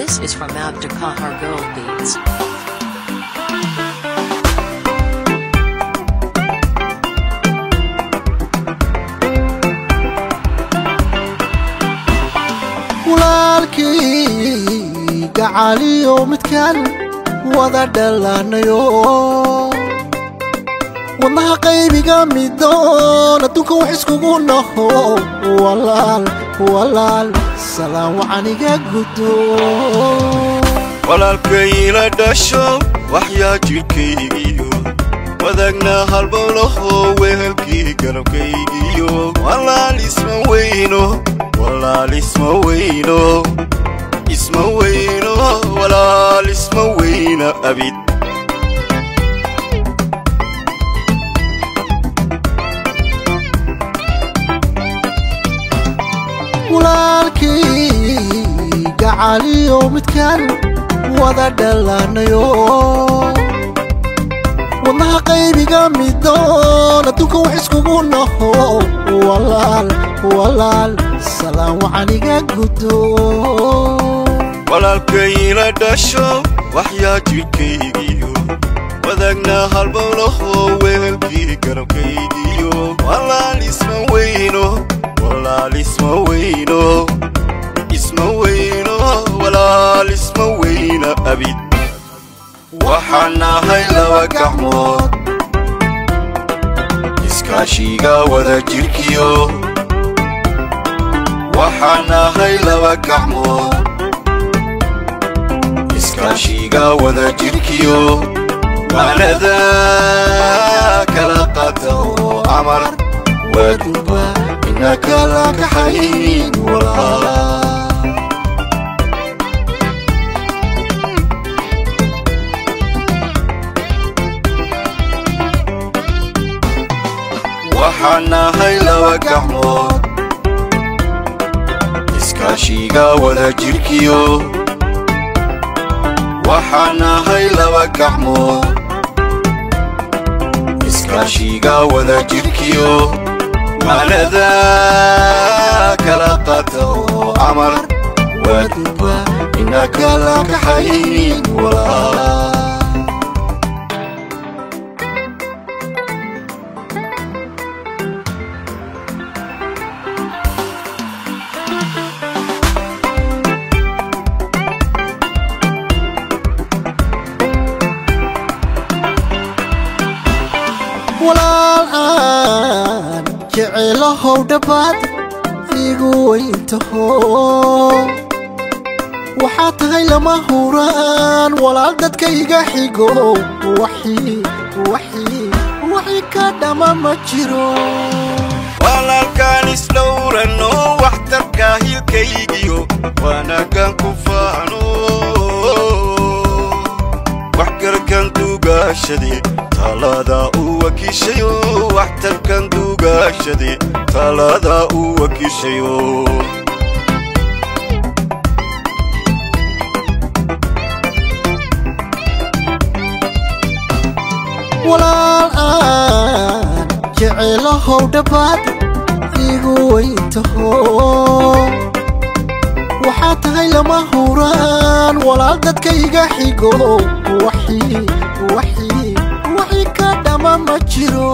This is from Abdukahar Gold Beats. walaalkii gacaliyo midkan wada dhalanayo wadnaha qaybiga midoon adduunka wax iskugu naho walaal salaam wacaniga gudo walaalkay ila dhasho waxyaa jirkaygiyo wadagna halbowlaho wehelkii garabkaygiyo walaal isma weyno walaal isma weyno walaal isma weyna abid walaalkii gacaliyo midkan wada dhalanayo wadnaha qaybiga midoon adduunka wax iskugu naho walaal salaam wacaniga gudo walaalkay ila dhasho waxyaa jirkaygiyo wadagna halbowlaho wehelkii garabkaygiyo walaal isma weyno walaal isma weyno walaal isma weyna abid waxaan nahay laba gacmood iskaashiga wada jirkiyo waxaan nahay laba gacmood iskaashiga wada jirkiyo waanada kala qaata oo amar waduba inaka la kaxayn walaal waxaan nahay laba gacmood iskaashiga wada jirkiyo waxaan nahay laba gacmood iskaashiga wada jirkiyo waanada kala qaata oo amar waduba inaka la kaxayn walaal والآن جعله دبات يقوي انتهو وحاتها لما هوران والعدد كي يحيقو وحي كادما مجرو walaalkaan islowrano waxtarkaahil kaygiyo wanaaggan ku faano waxgarkan duugaashade talada uu wakiishayo waxtarkan duugaashade talada uu wakiishayo والآن جعله دبات يقوي انتهو وحاتها لما هوران والعدد كي يحيقو وحي كادما مجرو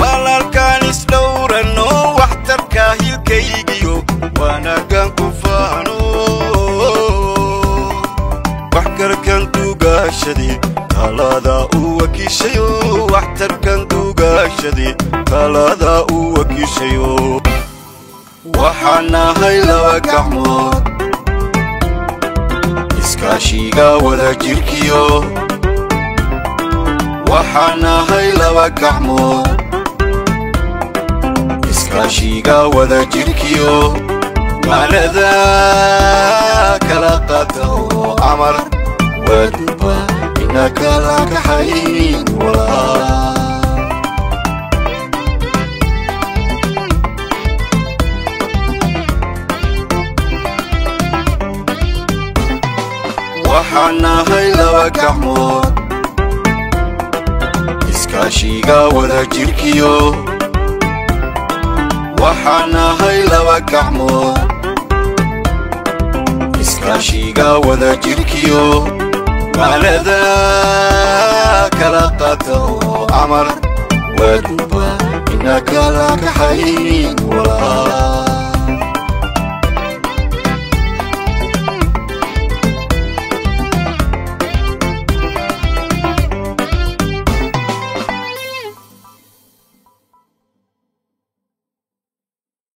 walaalkaan islowrano waxtarkaahil kaygiyo wanaaggan ku faano waxgarkan duugaashade talada uu wakiishayo waxtarkan duugaashade talada uu wakiishayo waxaan nahay laba gacmood iskaashiga wada jirkiyo waxaan nahay laba gacmood iskaashiga wada jirkiyo waanada kala qaata oo amar waduba inaka la kaxayn walaal waxaan nahay laba gacmood iskaashiga wada jirkiyo waxaan nahay laba gacmood ماشيغا وذا جيركيو مالذا كلا قدو عمر ودوبا إنك لك حين